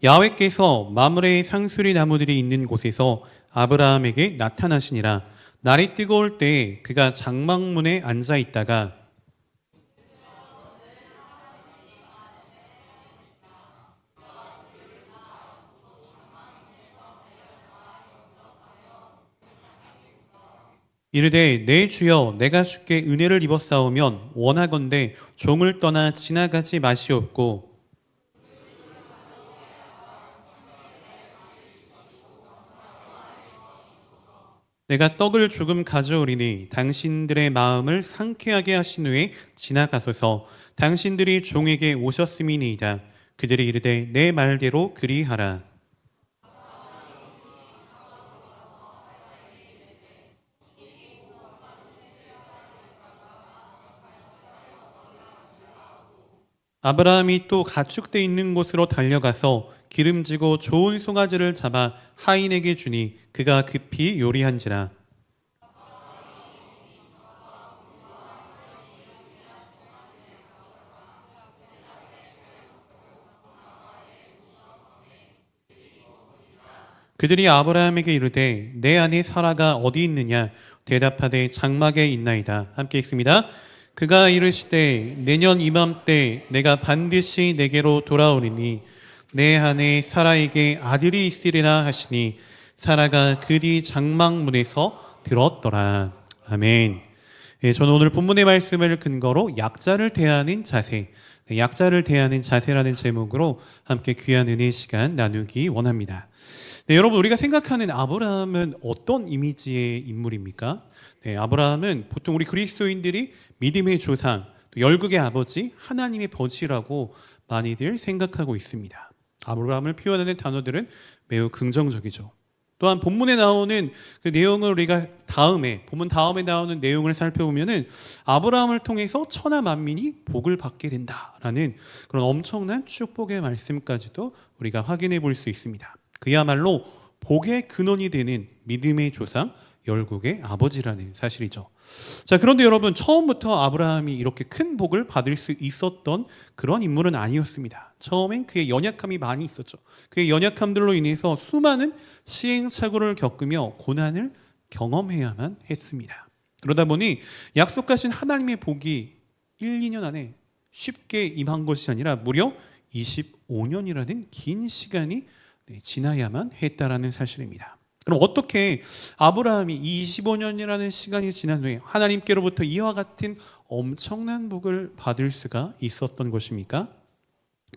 야훼께서 마므레의 상수리 나무들이 있는 곳에서 아브라함에게 나타나시니라. 날이 뜨거울 때 그가 장막문에 앉아 있다가 이르되 내 주여 내가 주께 은혜를 입었사오면 원하건대 종을 떠나 지나가지 마시옵고 내가 떡을 조금 가져오리니 당신들의 마음을 상쾌하게 하신 후에 지나가소서. 당신들이 종에게 오셨음이니이다. 그들이 이르되 내 말대로 그리하라. 아브라함이 또 가축대 있는 곳으로 달려가서 기름지고 좋은 송아지를 잡아 하인에게 주니 그가 급히 요리한지라. 그들이 아브라함에게 이르되 내 아내 사라가 어디 있느냐? 대답하되 장막에 있나이다. 함께 읽습니다. 그가 이르시되 내년 이맘때 내가 반드시 내게로 돌아오리니 내 아내 사라에게 아들이 있으리라 하시니 사라가 그 뒤 장막문에서 들었더라. 아멘. 예, 저는 오늘 본문의 말씀을 근거로 약자를 대하는 자세, 약자를 대하는 자세라는 제목으로 함께 귀한 은혜의 시간 나누기 원합니다. 네, 여러분 우리가 생각하는 아브라함은 어떤 이미지의 인물입니까? 네, 아브라함은 보통 우리 그리스도인들이 믿음의 조상, 또 열국의 아버지, 하나님의 벗이라고 많이들 생각하고 있습니다. 아브라함을 표현하는 단어들은 매우 긍정적이죠. 또한 본문에 나오는 그 내용을 우리가 본문 다음에 나오는 내용을 살펴보면은 아브라함을 통해서 천하 만민이 복을 받게 된다라는 그런 엄청난 축복의 말씀까지도 우리가 확인해 볼 수 있습니다. 그야말로 복의 근원이 되는 믿음의 조상, 열국의 아버지라는 사실이죠. 자, 그런데 여러분 처음부터 아브라함이 이렇게 큰 복을 받을 수 있었던 그런 인물은 아니었습니다. 처음엔 그의 연약함이 많이 있었죠. 그의 연약함들로 인해서 수많은 시행착오를 겪으며 고난을 경험해야만 했습니다. 그러다 보니 약속하신 하나님의 복이 1, 2년 안에 쉽게 임한 것이 아니라 무려 25년이라는 긴 시간이 지나야만 했다라는 사실입니다. 그럼 어떻게 아브라함이 이 25년이라는 시간이 지난 후에 하나님께로부터 이와 같은 엄청난 복을 받을 수가 있었던 것입니까?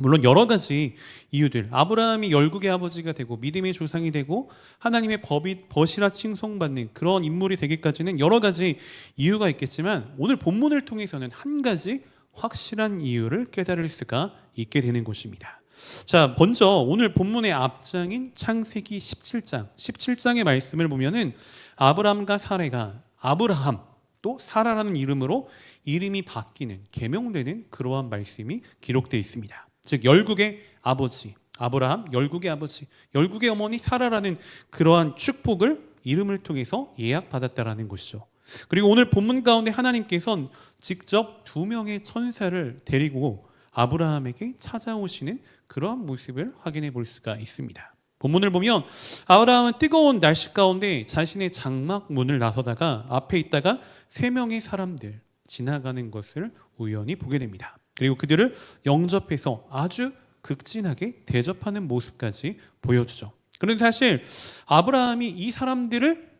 물론 여러 가지 이유들, 아브라함이 열국의 아버지가 되고 믿음의 조상이 되고 하나님의 벗이라 칭송받는 그런 인물이 되기까지는 여러 가지 이유가 있겠지만 오늘 본문을 통해서는 한 가지 확실한 이유를 깨달을 수가 있게 되는 것입니다. 자, 먼저 오늘 본문의 앞장인 창세기 17장의 말씀을 보면은 아브람과 사레가 아브라함 또 사라라는 이름으로 이름이 바뀌는 계명되는 그러한 말씀이 기록되어 있습니다. 즉 열국의 아버지 아브라함, 열국의 아버지, 열국의 어머니 사라라는 그러한 축복을 이름을 통해서 예약받았다라는 것이죠. 그리고 오늘 본문 가운데 하나님께서는 직접 2명의 천사를 데리고 아브라함에게 찾아오시는 그러한 모습을 확인해 볼 수가 있습니다. 본문을 보면 아브라함은 뜨거운 날씨 가운데 자신의 장막 문을 나서다가 앞에 있다가 3명의 사람들 지나가는 것을 우연히 보게 됩니다. 그리고 그들을 영접해서 아주 극진하게 대접하는 모습까지 보여주죠. 그런데 사실 아브라함이 이 사람들을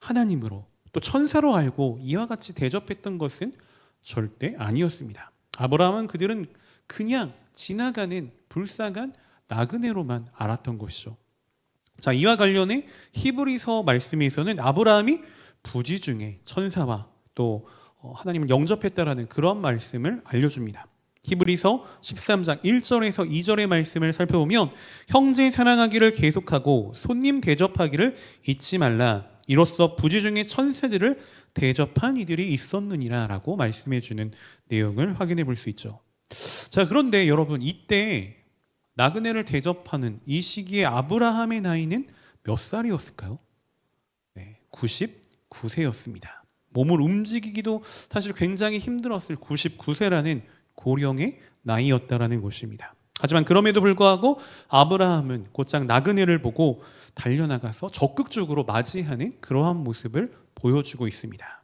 하나님으로 또 천사로 알고 이와 같이 대접했던 것은 절대 아니었습니다. 아브라함은 그들은 그냥 지나가는 불쌍한 나그네로만 알았던 것이죠. 자, 이와 관련해 히브리서 말씀에서는 아브라함이 부지 중에 천사와 또 하나님을 영접했다라는 그런 말씀을 알려줍니다. 히브리서 13장 1절에서 2절의 말씀을 살펴보면 형제 사랑하기를 계속하고 손님 대접하기를 잊지 말라. 이로써 부지 중에 천사들을 대접한 이들이 있었느니라 라고 말씀해 주는 내용을 확인해 볼 수 있죠. 자, 그런데 여러분 이때 나그네를 대접하는 이 시기에 아브라함의 나이는 몇 살이었을까요? 네, 99세였습니다. 몸을 움직이기도 사실 굉장히 힘들었을 99세라는 고령의 나이였다라는 것입니다. 하지만 그럼에도 불구하고 아브라함은 곧장 나그네를 보고 달려나가서 적극적으로 맞이하는 그러한 모습을 보여주고 있습니다.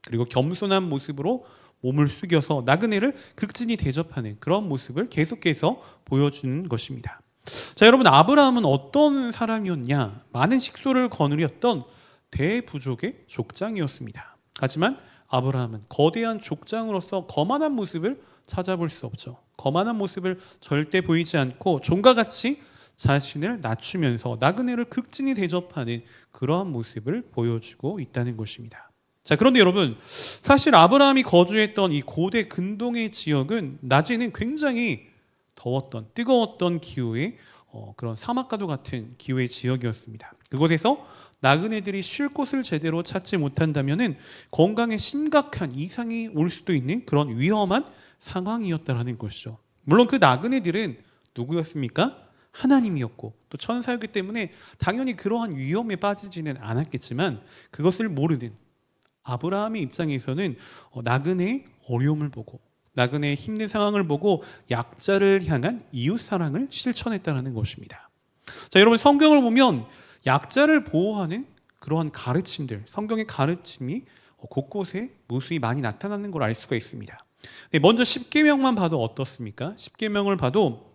그리고 겸손한 모습으로 몸을 숙여서 나그네를 극진히 대접하는 그런 모습을 계속해서 보여주는 것입니다. 자, 여러분, 아브라함은 어떤 사람이었냐? 많은 식소를 거느렸던 대부족의 족장이었습니다. 하지만 아브라함은 거대한 족장으로서 거만한 모습을 찾아볼 수 없죠. 거만한 모습을 절대 보이지 않고 종과 같이 자신을 낮추면서 나그네를 극진히 대접하는 그러한 모습을 보여주고 있다는 것입니다. 자, 그런데 여러분, 사실 아브라함이 거주했던 이 고대 근동의 지역은 낮에는 굉장히 더웠던, 뜨거웠던 기후의 그런 사막과도 같은 기후의 지역이었습니다. 그곳에서 나그네들이 쉴 곳을 제대로 찾지 못한다면 건강에 심각한 이상이 올 수도 있는 그런 위험한 상황이었다라는 것이죠. 물론 그 나그네들은 누구였습니까? 하나님이었고 또 천사였기 때문에 당연히 그러한 위험에 빠지지는 않았겠지만, 그것을 모르는 아브라함의 입장에서는 나그네의 어려움을 보고 나그네의 힘든 상황을 보고 약자를 향한 이웃사랑을 실천했다는 것입니다. 자, 여러분, 성경을 보면 약자를 보호하는 그러한 가르침들, 성경의 가르침이 곳곳에 무수히 많이 나타나는 걸 알 수가 있습니다. 먼저 십계명만 봐도 어떻습니까? 십계명을 봐도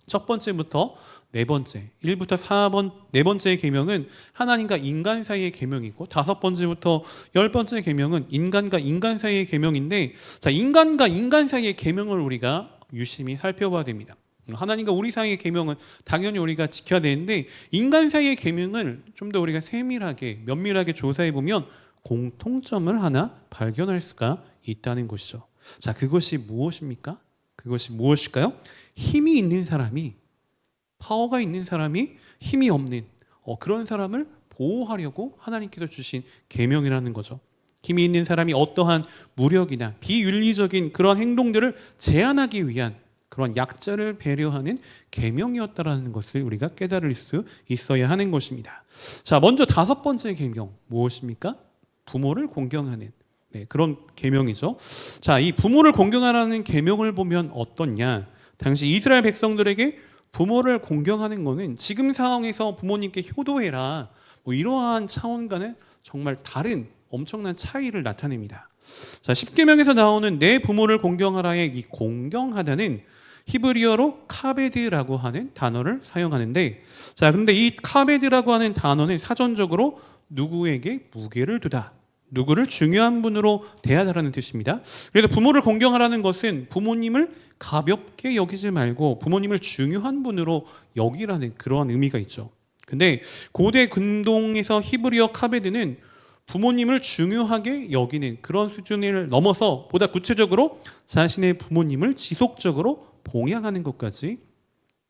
첫 번째부터 네 번째, 1부터 4번, 네 번째의 계명은 하나님과 인간 사이의 계명이고, 다섯 번째부터 10번째 계명은 인간과 인간 사이의 계명인데, 자, 인간과 인간 사이의 계명을 우리가 유심히 살펴봐야 됩니다. 하나님과 우리 사이의 계명은 당연히 우리가 지켜야 되는데, 인간 사이의 계명을 좀 더 우리가 세밀하게 면밀하게 조사해 보면 공통점을 하나 발견할 수가 있다는 것이죠. 자, 그것이 무엇입니까? 그것이 무엇일까요? 힘이 있는 사람이, 파워가 있는 사람이 힘이 없는 그런 사람을 보호하려고 하나님께서 주신 계명이라는 거죠. 힘이 있는 사람이 어떠한 무력이나 비윤리적인 그런 행동들을 제한하기 위한 그런 약자를 배려하는 계명이었다라는 것을 우리가 깨달을 수 있어야 하는 것입니다. 자, 먼저 다섯 번째 계명 무엇입니까? 부모를 공경하는 그런 계명이죠. 자, 이 부모를 공경하라는 계명을 보면 어떻냐? 당시 이스라엘 백성들에게 부모를 공경하는 것은 지금 상황에서 부모님께 효도해라, 이러한 차원과는 정말 다른 엄청난 차이를 나타냅니다. 자, 십계명에서 나오는 내 부모를 공경하라의 이 공경하다는 히브리어로 카베드라고 하는 단어를 사용하는데, 자, 그런데 이 카베드라고 하는 단어는 사전적으로 누구에게 무게를 두다, 누구를 중요한 분으로 대하다라는 뜻입니다. 그래서 부모를 공경하라는 것은 부모님을 가볍게 여기지 말고 부모님을 중요한 분으로 여기라는 그러한 의미가 있죠. 근데 고대 근동에서 히브리어 카베드는 부모님을 중요하게 여기는 그런 수준을 넘어서 보다 구체적으로 자신의 부모님을 지속적으로 봉양하는 것까지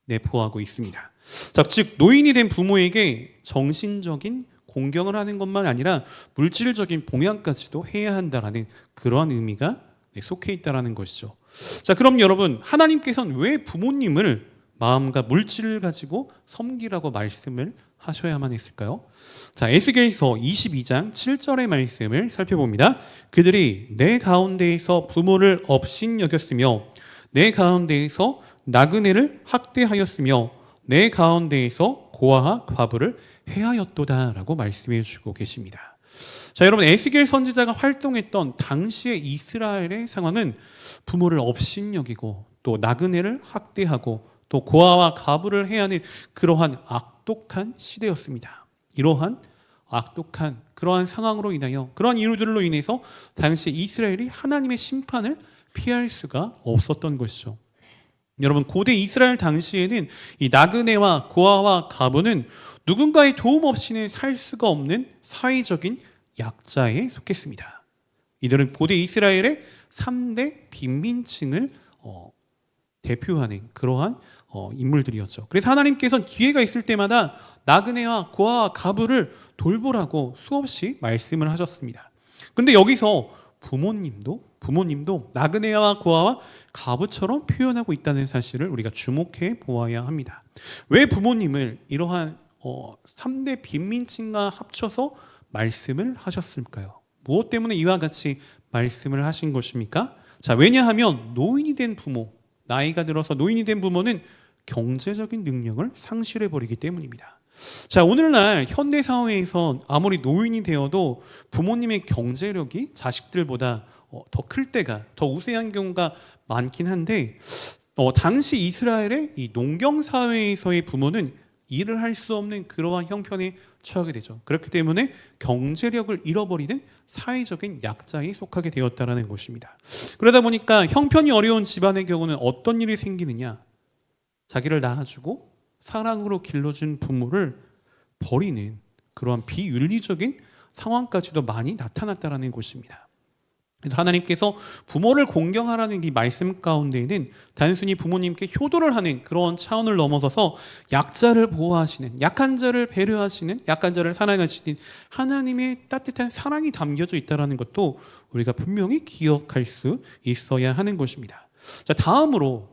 내포하고 있습니다. 자, 즉 노인이 된 부모에게 정신적인 공경을 하는 것만 아니라 물질적인 봉양까지도 해야 한다라는 그러한 의미가 속해 있다라는 것이죠. 자, 그럼 여러분, 하나님께서는 왜 부모님을 마음과 물질을 가지고 섬기라고 말씀을 하셔야만 했을까요? 자, 에스겔서 22장 7절의 말씀을 살펴봅니다. 그들이 내 가운데에서 부모를 업신여겼으며 내 가운데에서 나그네를 학대하였으며 내 가운데에서 고아와 과부를 해하였도다라고 말씀해 주고 계십니다. 자, 여러분, 에스겔 선지자가 활동했던 당시의 이스라엘의 상황은 부모를 업신여기고 또 나그네를 학대하고 또 고아와 과부를 해야 하는 그러한 악독한 시대였습니다. 이러한 악독한 그러한 상황으로 인하여, 그러한 이유들로 인해서 당시 이스라엘이 하나님의 심판을 피할 수가 없었던 것이죠. 여러분, 고대 이스라엘 당시에는 이 나그네와 고아와 과부는 누군가의 도움 없이는 살 수가 없는 사회적인 약자에 속했습니다. 이들은 고대 이스라엘의 3대 빈민층을 대표하는 그러한 인물들이었죠. 그래서 하나님께서는 기회가 있을 때마다 나그네와 고아와 과부를 돌보라고 수없이 말씀을 하셨습니다. 그런데 여기서 부모님도 나그네와 고아와 과부처럼 표현하고 있다는 사실을 우리가 주목해 보아야 합니다. 왜 부모님을 이러한 3대 빈민층과 합쳐서 말씀을 하셨을까요? 무엇 때문에 이와 같이 말씀을 하신 것입니까? 자, 왜냐하면 노인이 된 부모, 나이가 들어서 노인이 된 부모는 경제적인 능력을 상실해 버리기 때문입니다. 자, 오늘날 현대 사회에서 아무리 노인이 되어도 부모님의 경제력이 자식들보다 더 클 때가, 더 우세한 경우가 많긴 한데, 당시 이스라엘의 이 농경 사회에서의 부모는 일을 할 수 없는 그러한 형편에 처하게 되죠. 그렇기 때문에 경제력을 잃어버리는 사회적인 약자에 속하게 되었다라는 것입니다. 그러다 보니까 형편이 어려운 집안의 경우는 어떤 일이 생기느냐? 자기를 낳아주고 사랑으로 길러준 부모를 버리는 그러한 비윤리적인 상황까지도 많이 나타났다라는 것입니다. 하나님께서 부모를 공경하라는 이 말씀 가운데에는 단순히 부모님께 효도를 하는 그런 차원을 넘어서서 약자를 보호하시는, 약한 자를 배려하시는, 약한 자를 사랑하시는 하나님의 따뜻한 사랑이 담겨져 있다는 것도 우리가 분명히 기억할 수 있어야 하는 것입니다. 자, 다음으로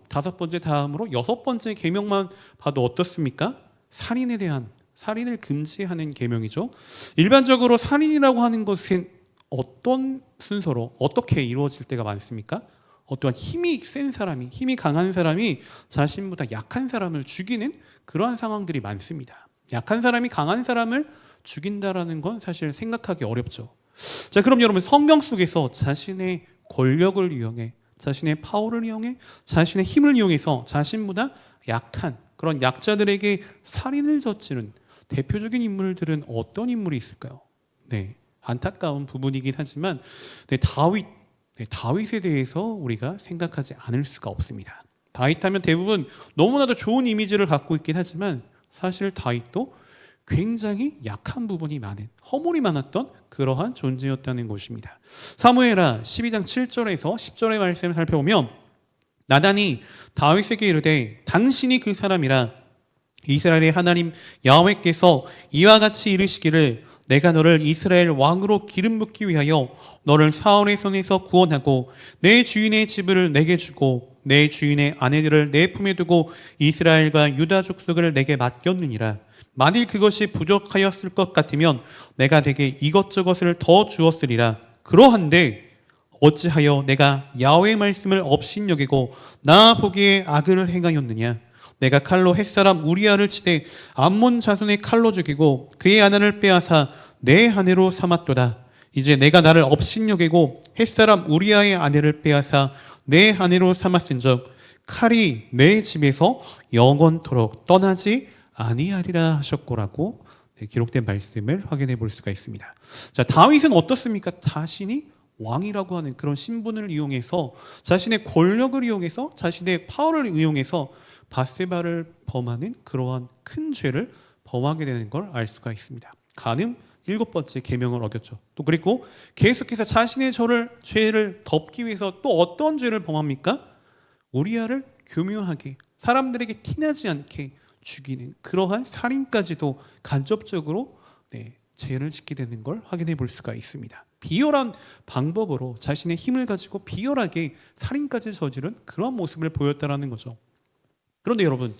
여섯 번째 계명만 봐도 어떻습니까? 살인을 금지하는 계명이죠. 일반적으로 살인이라고 하는 것은 어떤 순서로 어떻게 이루어질 때가 많습니까? 어떠한 힘이 센 사람이, 힘이 강한 사람이 자신보다 약한 사람을 죽이는 그러한 상황들이 많습니다. 약한 사람이 강한 사람을 죽인다라는 건 사실 생각하기 어렵죠. 자, 그럼 여러분, 성경 속에서 자신의 권력을 이용해, 자신의 파워를 이용해, 자신의 힘을 이용해서 자신보다 약한 그런 약자들에게 살인을 저지른 대표적인 인물들은 어떤 인물이 있을까요? 네, 안타까운 부분이긴 하지만 다윗에 대해서 우리가 생각하지 않을 수가 없습니다. 다윗하면 대부분 너무나도 좋은 이미지를 갖고 있긴 하지만 사실 다윗도 굉장히 약한 부분이 많은, 허물이 많았던 그러한 존재였다는 것입니다. 사무엘하 12장 7절에서 10절의 말씀을 살펴보면 나단이 다윗에게 이르되 당신이 그 사람이라 이스라엘의 하나님 야훼께서 이와 같이 이르시기를 내가 너를 이스라엘 왕으로 기름 붓기 위하여 너를 사울의 손에서 구원하고 내 주인의 집을 내게 주고 내 주인의 아내들을 내 품에 두고 이스라엘과 유다 족속을 내게 맡겼느니라. 만일 그것이 부족하였을 것 같으면 내가 내게 이것저것을 더 주었으리라. 그러한데 어찌하여 내가 야훼의 말씀을 업신여기고 나 보기에 악을 행하였느냐. 내가 칼로 햇사람 우리아를 치되 암몬 자손의 칼로 죽이고 그의 아내를 빼앗아 내 아내로 삼았도다. 이제 내가 나를 업신여기고 햇사람 우리아의 아내를 빼앗아 내 아내로 삼았은즉 칼이 내 집에서 영원토록 떠나지 아니하리라 하셨고라고 기록된 말씀을 확인해 볼 수가 있습니다. 자, 다윗은 어떻습니까? 자신이 왕이라고 하는 그런 신분을 이용해서 자신의 권력을 이용해서 자신의 파워를 이용해서 밧세바를 범하는 그러한 큰 죄를 범하게 되는 걸 알 수가 있습니다. 간음 7번째 계명을 어겼죠. 또 그리고 계속해서 자신의 죄를 덮기 위해서 또 어떤 죄를 범합니까? 우리아를 교묘하게 사람들에게 티나지 않게 죽이는 그러한 살인까지도 간접적으로 죄를 짓게 되는 걸 확인해 볼 수가 있습니다. 비열한 방법으로 자신의 힘을 가지고 비열하게 살인까지 저지른 그런 모습을 보였다라는 거죠. 그런데 여러분,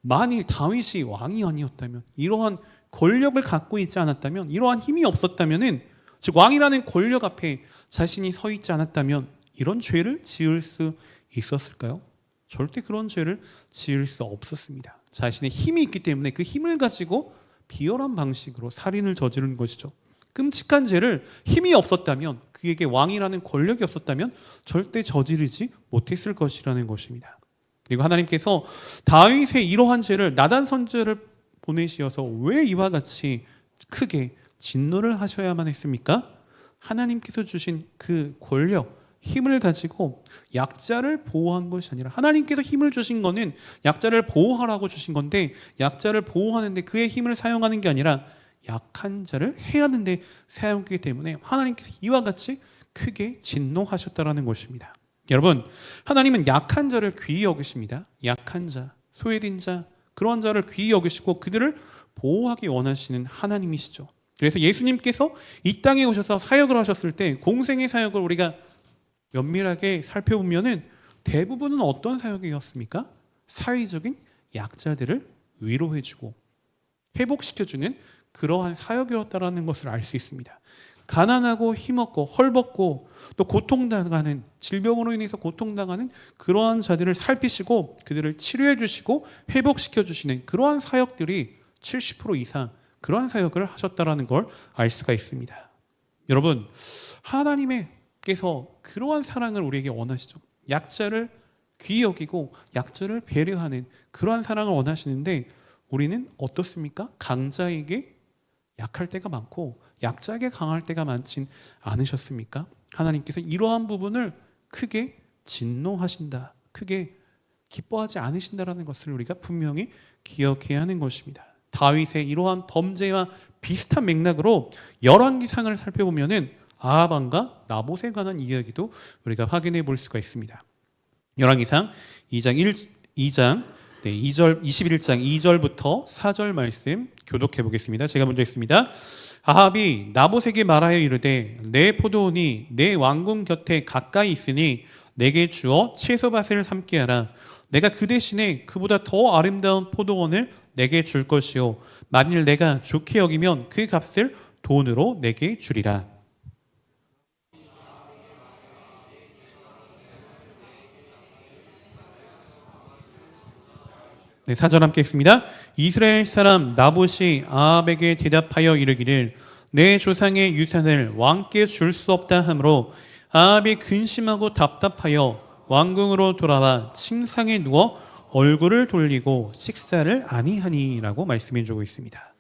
만일 다윗이 왕이 아니었다면, 이러한 권력을 갖고 있지 않았다면, 이러한 힘이 없었다면, 즉 왕이라는 권력 앞에 자신이 서 있지 않았다면 이런 죄를 지을 수 있었을까요? 절대 그런 죄를 지을 수 없었습니다. 자신의 힘이 있기 때문에 그 힘을 가지고 비열한 방식으로 살인을 저지른 것이죠. 끔찍한 죄를 힘이 없었다면, 그에게 왕이라는 권력이 없었다면 절대 저지르지 못했을 것이라는 것입니다. 그리고 하나님께서 다윗의 이러한 죄를 나단 선지자를 보내시어서 왜 이와 같이 크게 진노를 하셔야만 했습니까? 하나님께서 주신 그 권력, 힘을 가지고 약자를 보호한 것이 아니라, 하나님께서 힘을 주신 거는 약자를 보호하라고 주신 건데, 약자를 보호하는데 그의 힘을 사용하는 게 아니라 약한 자를 해하는데 사용하기 때문에 하나님께서 이와 같이 크게 진노하셨다라는 것입니다. 여러분, 하나님은 약한 자를 귀히 여기십니다. 약한 자, 소외된 자, 그런 자를 귀히 여기시고 그들을 보호하기 원하시는 하나님이시죠. 그래서 예수님께서 이 땅에 오셔서 사역을 하셨을 때 공생의 사역을 우리가 면밀하게 살펴보면은 대부분은 어떤 사역이었습니까? 사회적인 약자들을 위로해주고 회복시켜주는 그러한 사역이었다라는 것을 알 수 있습니다. 가난하고 힘없고 헐벗고 또 고통당하는, 질병으로 인해서 고통당하는 그러한 자들을 살피시고 그들을 치료해 주시고 회복시켜 주시는 그러한 사역들이 70% 이상 그러한 사역을 하셨다라는 걸 알 수가 있습니다. 여러분, 하나님께서 그러한 사랑을 우리에게 원하시죠. 약자를 귀히 여기고 약자를 배려하는 그러한 사랑을 원하시는데 우리는 어떻습니까? 강자에게 약할 때가 많고 약자에게 강할 때가 많진 않으셨습니까? 하나님께서 이러한 부분을 크게 진노하신다, 크게 기뻐하지 않으신다라는 것을 우리가 분명히 기억해야 하는 것입니다. 다윗의 이러한 범죄와 비슷한 맥락으로 열왕기상을 살펴보면은 아합왕과 나봇에 관한 이야기도 우리가 확인해 볼 수가 있습니다. 열왕기상 21장 2절부터 4절 말씀 교독해 보겠습니다. 제가 먼저 읽습니다. 아합이 나봇에게 말하여 이르되 내 포도원이 내 왕궁 곁에 가까이 있으니 내게 주어 채소밭을 삼게 하라. 내가 그 대신에 그보다 더 아름다운 포도원을 내게 줄 것이요 만일 내가 좋게 여기면 그 값을 돈으로 내게 주리라. 네, 4절 함께 읽습니다. 이스라엘 사람 나봇이 아합에게 대답하여 이르기를 내 조상의 유산을 왕께 줄 수 없다 하므로 아합이 근심하고 답답하여 왕궁으로 돌아와 침상에 누워 얼굴을 돌리고 식사를 아니하니라고 말씀해 주고 있습니다.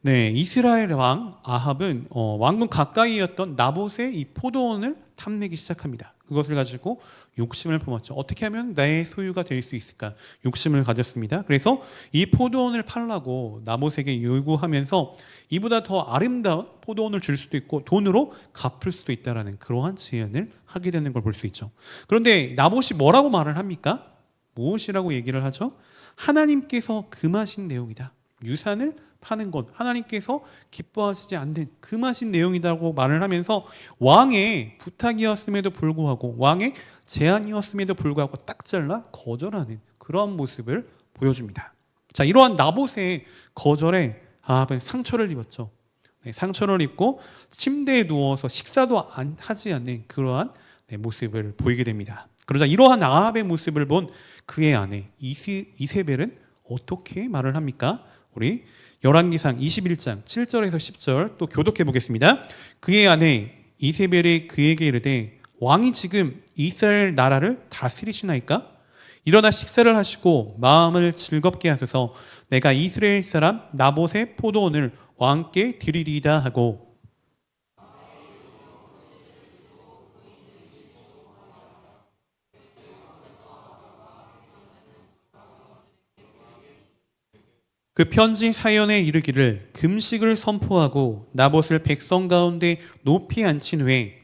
네, 이스라엘 왕 아합은 왕궁 가까이였던 나봇의 이 포도원을 탐내기 시작합니다. 그것을 가지고 욕심을 품었죠. 어떻게 하면 나의 소유가 될 수 있을까? 욕심을 가졌습니다. 그래서 이 포도원을 팔라고 나봇에게 요구하면서 이보다 더 아름다운 포도원을 줄 수도 있고 돈으로 갚을 수도 있다라는 그러한 제안을 하게 되는 걸 볼 수 있죠. 그런데 나봇이 뭐라고 말을 합니까? 무엇이라고 얘기를 하죠? 하나님께서 금하신 내용이다. 유산을 파는 것, 하나님께서 기뻐하시지 않는 금하신 내용이라고 말을 하면서 왕의 부탁이었음에도 불구하고 왕의 제안이었음에도 불구하고 딱 잘라 거절하는 그런 모습을 보여줍니다. 자, 이러한 나봇의 거절에 아합은 상처를 입었죠. 네, 상처를 입고 침대에 누워서 식사도 하지 않는 그러한 모습을 보이게 됩니다. 그러자 이러한 아합의 모습을 본 그의 아내 이세벨은 어떻게 말을 합니까? 우리 열왕기상 21장 7절에서 10절 또 교독해 보겠습니다. 그의 아내 이세벨이 그에게 이르되 왕이 지금 이스라엘 나라를 다스리시나이까? 일어나 식사를 하시고 마음을 즐겁게 하소서. 내가 이스라엘 사람 나봇의 포도원을 왕께 드리리이다 하고 그 편지 사연에 이르기를 금식을 선포하고 나봇을 백성 가운데 높이 앉힌 후에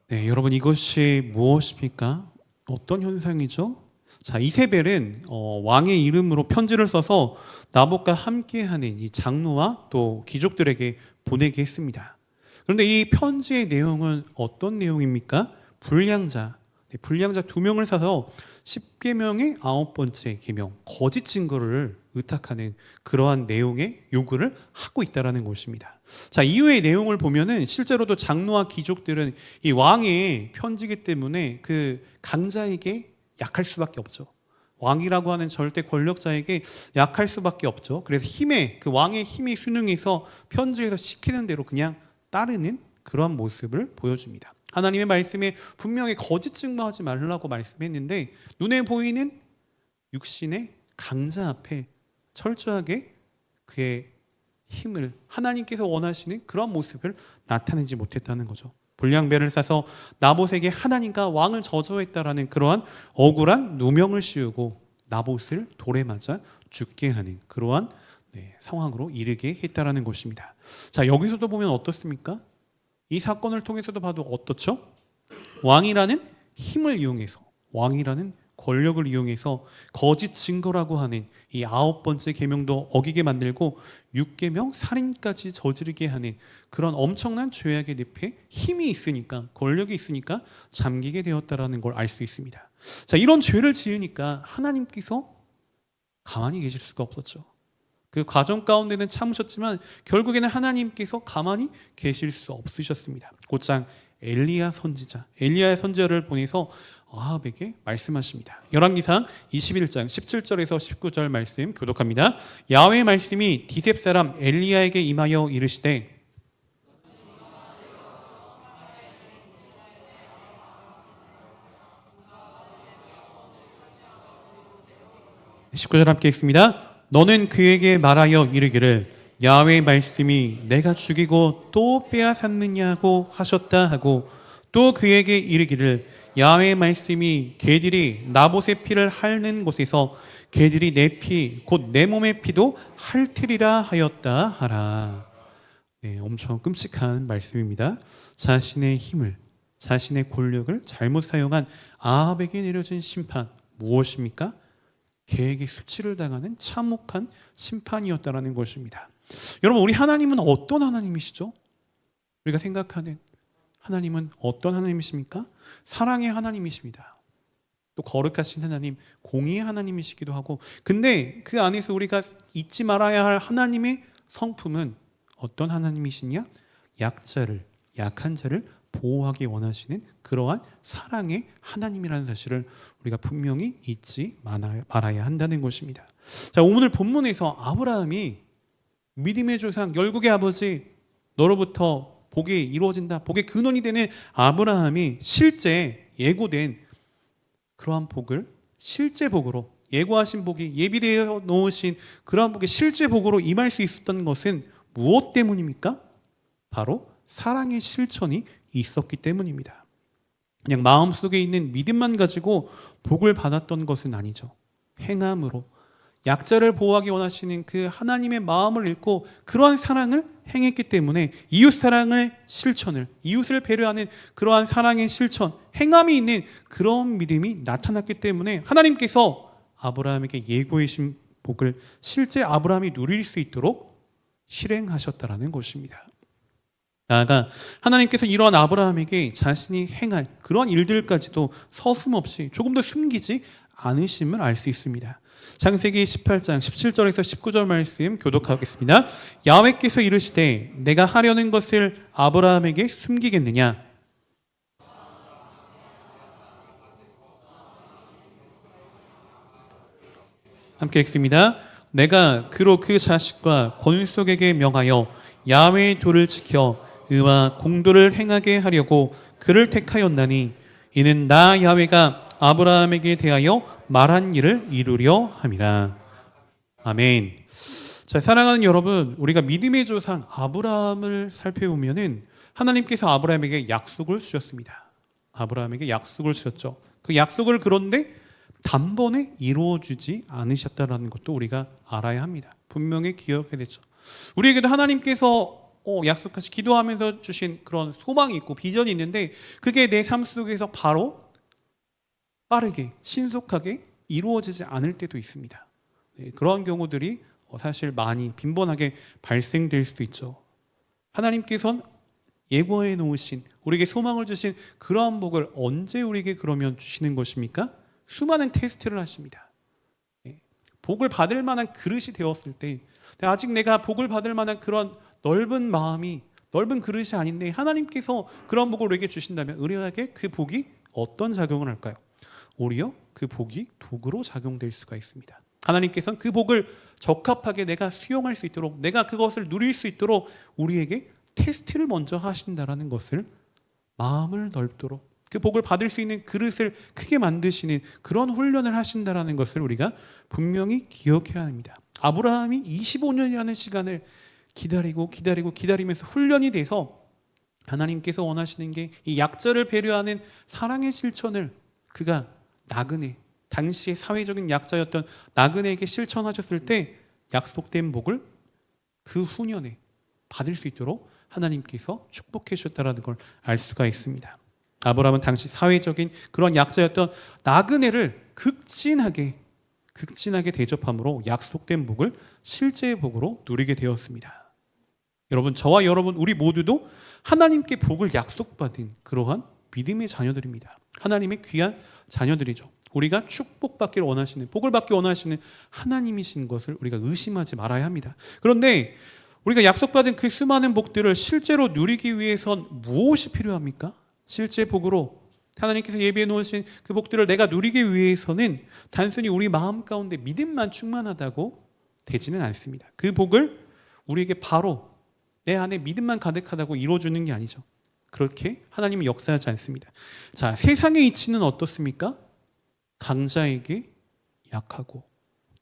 네, 여러분 이것이 무엇입니까? 어떤 현상이죠? 자, 이세벨은 왕의 이름으로 편지를 써서 나봇과 함께하는 이 장로와 또 귀족들에게 보내게 했습니다. 그런데 이 편지의 내용은 어떤 내용입니까? 불량자 2명을 사서 10계명의 9번째 계명, 거짓 증거를 의탁하는 그러한 내용의 요구를 하고 있다는 것입니다. 자, 이후의 내용을 보면은 실제로도 장로와 귀족들은 이 왕의 편지기 때문에 그 강자에게 약할 수밖에 없죠. 왕이라고 하는 절대 권력자에게 약할 수밖에 없죠. 그래서 그 왕의 힘이 순응해서 편지에서 시키는 대로 그냥 따르는 그러한 모습을 보여줍니다. 하나님의 말씀에 분명히 거짓 증거하지 말라고 말씀했는데 눈에 보이는 육신의 강자 앞에 철저하게 그의 힘을 하나님께서 원하시는 그런 모습을 나타내지 못했다는 거죠. 불량배를 싸서 나봇에게 하나님과 왕을 저주했다라는 그러한 억울한 누명을 씌우고 나봇을 돌에 맞아 죽게 하는 그러한 상황으로 이르게 했다라는 것입니다. 자, 여기서도 보면 어떻습니까? 이 사건을 통해서도 봐도 어떻죠? 왕이라는 힘을 이용해서, 왕이라는 권력을 이용해서 거짓 증거라고 하는 이 9번째 계명도 어기게 만들고 6계명 살인까지 저지르게 하는 그런 엄청난 죄악의 늪에 힘이 있으니까, 권력이 있으니까 잠기게 되었다라는 걸 알 수 있습니다. 자, 이런 죄를 지으니까 하나님께서 가만히 계실 수가 없었죠. 그 과정 가운데는 참으셨지만 결국에는 하나님께서 가만히 계실 수 없으셨습니다. 곧장 엘리야 선지자를 보내서 아합에게 말씀하십니다. 열왕기상 21장 17절에서 19절 말씀 교독합니다. 야훼의 말씀이 디셉 사람 엘리야에게 임하여 이르시되 19절 함께 읽습니다. 너는 그에게 말하여 이르기를 야훼의 말씀이 내가 죽이고 또 빼앗았느냐고 하셨다 하고 또 그에게 이르기를 야훼의 말씀이 개들이 나봇의 피를 핥는 곳에서 개들이 내 피 곧 내 몸의 피도 핥으리라 하였다 하라. 네, 엄청 끔찍한 말씀입니다. 자신의 힘을, 자신의 권력을 잘못 사용한 아합에게 내려진 심판 무엇입니까? 개에게 수치를 당하는 참혹한 심판이었다라는 것입니다. 여러분, 우리 하나님은 어떤 하나님이시죠? 우리가 생각하는 하나님은 어떤 하나님이십니까? 사랑의 하나님이십니다. 또 거룩하신 하나님, 공의의 하나님이시기도 하고, 근데 그 안에서 우리가 잊지 말아야 할 하나님의 성품은 어떤 하나님이시냐? 약한 자를 보호하기 원하시는 그러한 사랑의 하나님이라는 사실을 우리가 분명히 잊지 말아야 한다는 것입니다. 자, 오늘 본문에서 아브라함이 믿음의 조상, 열국의 아버지, 너로부터 복이 이루어진다, 복의 근원이 되는 아브라함이 실제 예고된 그러한 복을 실제 복으로, 예고하신 복이 예비되어 놓으신 그러한 복의 실제 복으로 임할 수 있었던 것은 무엇 때문입니까? 바로 사랑의 실천이 있었기 때문입니다. 그냥 마음속에 있는 믿음만 가지고 복을 받았던 것은 아니죠. 행함으로 약자를 보호하기 원하시는 그 하나님의 마음을 읽고 그러한 사랑을 행했기 때문에 이웃사랑의 실천을, 이웃을 배려하는 그러한 사랑의 실천, 행함이 있는 그런 믿음이 나타났기 때문에 하나님께서 아브라함에게 예고해 주신 복을 실제 아브라함이 누릴 수 있도록 실행하셨다라는 것입니다. 나아가 하나님께서 이러한 아브라함에게 자신이 행할 그런 일들까지도 서슴없이 조금 더 숨기지 않으심을 알 수 있습니다. 창세기 18장 17절에서 19절 말씀 교독하겠습니다. 야훼께서 이르시되 내가 하려는 것을 아브라함에게 숨기겠느냐? 함께 읽습니다. 내가 그로 그 자식과 권속에게 명하여 야훼의 도를 지켜 의와 공도를 행하게 하려고 그를 택하였나니 이는 나 야훼가 아브라함에게 대하여 말한 일을 이루려 함이라. 아멘. 자, 사랑하는 여러분, 우리가 믿음의 조상 아브라함을 살펴보면은 하나님께서 아브라함에게 약속을 주셨습니다. 아브라함에게 약속을 주셨죠. 그 약속을 그런데 단번에 이루어주지 않으셨다는 것도 우리가 알아야 합니다. 분명히 기억해야 되죠. 우리에게도 하나님께서 약속하시 기도하면서 주신 그런 소망이 있고 비전이 있는데 그게 내 삶 속에서 바로 빠르게 신속하게 이루어지지 않을 때도 있습니다. 그러한 경우들이 사실 많이 빈번하게 발생될 수도 있죠. 하나님께서는 예고해 놓으신 우리에게 소망을 주신 그러한 복을 언제 우리에게 그러면 주시는 것입니까? 수많은 테스트를 하십니다. 복을 받을 만한 그릇이 되었을 때 아직 내가 복을 받을 만한 그런 넓은 마음이, 넓은 그릇이 아닌데 하나님께서 그런 복을 우리에게 주신다면 우리에게 그 복이 어떤 작용을 할까요? 오히려 그 복이 독으로 작용될 수가 있습니다. 하나님께서는 그 복을 적합하게 내가 수용할 수 있도록, 내가 그것을 누릴 수 있도록 우리에게 테스트를 먼저 하신다라는 것을, 마음을 넓도록 그 복을 받을 수 있는 그릇을 크게 만드시는 그런 훈련을 하신다라는 것을 우리가 분명히 기억해야 합니다. 아브라함이 25년이라는 시간을 기다리면서 훈련이 돼서 하나님께서 원하시는 게 이 약자를 배려하는 사랑의 실천을 그가 나그네, 당시의 사회적인 약자였던 나그네에게 실천하셨을 때 약속된 복을 그 후년에 받을 수 있도록 하나님께서 축복해 주셨다는 걸 알 수가 있습니다. 아브라함은 당시 사회적인 그런 약자였던 나그네를 극진하게 대접함으로 약속된 복을 실제의 복으로 누리게 되었습니다. 여러분, 저와 여러분 우리 모두도 하나님께 복을 약속받은 그러한 믿음의 자녀들입니다. 하나님의 귀한 자녀들이죠. 우리가 축복받기를 원하시는, 복을 받기 원하시는 하나님이신 것을 우리가 의심하지 말아야 합니다. 그런데 우리가 약속받은 그 수많은 복들을 실제로 누리기 위해선 무엇이 필요합니까? 실제 복으로 하나님께서 예비해 놓으신 그 복들을 내가 누리기 위해서는 단순히 우리 마음 가운데 믿음만 충만하다고 되지는 않습니다. 그 복을 우리에게 바로 내 안에 믿음만 가득하다고 이루어주는 게 아니죠. 그렇게 하나님은 역사하지 않습니다. 자, 세상의 이치는 어떻습니까? 강자에게 약하고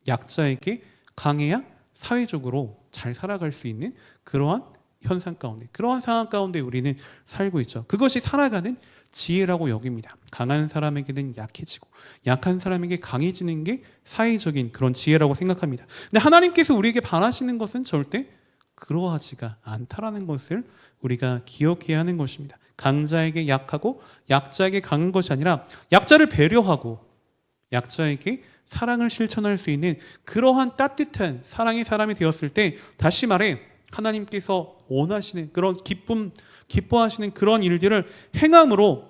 약자에게 강해야 사회적으로 잘 살아갈 수 있는 그러한 현상 가운데, 그러한 상황 가운데 우리는 살고 있죠. 그것이 살아가는 지혜라고 여깁니다. 강한 사람에게는 약해지고 약한 사람에게 강해지는 게 사회적인 그런 지혜라고 생각합니다. 근데 하나님께서 우리에게 바라시는 것은 절대 그러하지가 않다라는 것을 우리가 기억해야 하는 것입니다. 강자에게 약하고 약자에게 강한 것이 아니라 약자를 배려하고 약자에게 사랑을 실천할 수 있는 그러한 따뜻한 사랑의 사람이 되었을 때, 다시 말해 하나님께서 원하시는 그런 기뻐하시는 그런 일들을 행함으로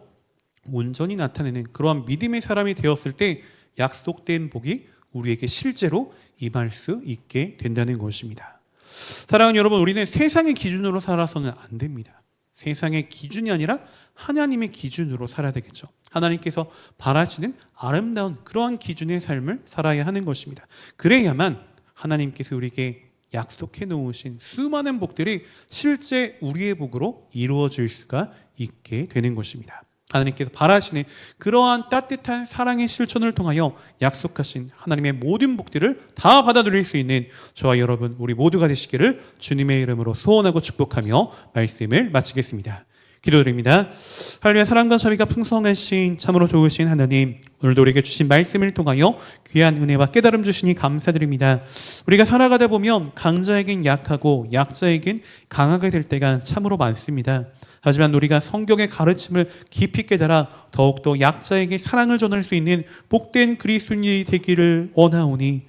온전히 나타내는 그러한 믿음의 사람이 되었을 때 약속된 복이 우리에게 실제로 임할 수 있게 된다는 것입니다. 사랑하는 여러분, 우리는 세상의 기준으로 살아서는 안 됩니다. 세상의 기준이 아니라 하나님의 기준으로 살아야 되겠죠. 하나님께서 바라시는 아름다운 그러한 기준의 삶을 살아야 하는 것입니다. 그래야만 하나님께서 우리에게 약속해 놓으신 수많은 복들이 실제 우리의 복으로 이루어질 수가 있게 되는 것입니다. 하나님께서 바라시는 그러한 따뜻한 사랑의 실천을 통하여 약속하신 하나님의 모든 복들을 다 받아 누릴 수 있는 저와 여러분 우리 모두가 되시기를 주님의 이름으로 소원하고 축복하며 말씀을 마치겠습니다. 기도드립니다. 할렐루야. 사랑과 자비가 풍성하신 참으로 좋으신 하나님, 오늘도 우리에게 주신 말씀을 통하여 귀한 은혜와 깨달음 주시니 감사드립니다. 우리가 살아가다 보면 강자에겐 약하고 약자에겐 강하게 될 때가 참으로 많습니다. 하지만 우리가 성경의 가르침을 깊이 깨달아 더욱더 약자에게 사랑을 전할 수 있는 복된 그리스도인이 되기를 원하오니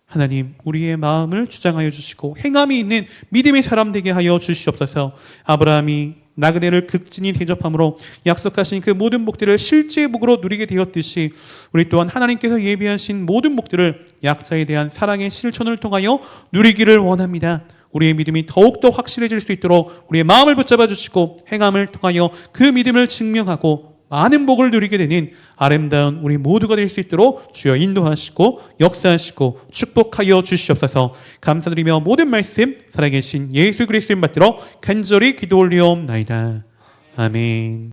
하나님, 우리의 마음을 주장하여 주시고 행함이 있는 믿음의 사람 되게 하여 주시옵소서. 아브라함이 나그네를 극진히 대접함으로 약속하신 그 모든 복들을 실제 복으로 누리게 되었듯이 우리 또한 하나님께서 예비하신 모든 복들을 약자에 대한 사랑의 실천을 통하여 누리기를 원합니다. 우리의 믿음이 더욱더 확실해질 수 있도록 우리의 마음을 붙잡아 주시고 행함을 통하여 그 믿음을 증명하고 많은 복을 누리게 되는 아름다운 우리 모두가 될 수 있도록 주여 인도하시고 역사하시고 축복하여 주시옵소서. 감사드리며 모든 말씀 살아계신 예수 그리스도인 받들어 간절히 기도 올리옵나이다. 아멘.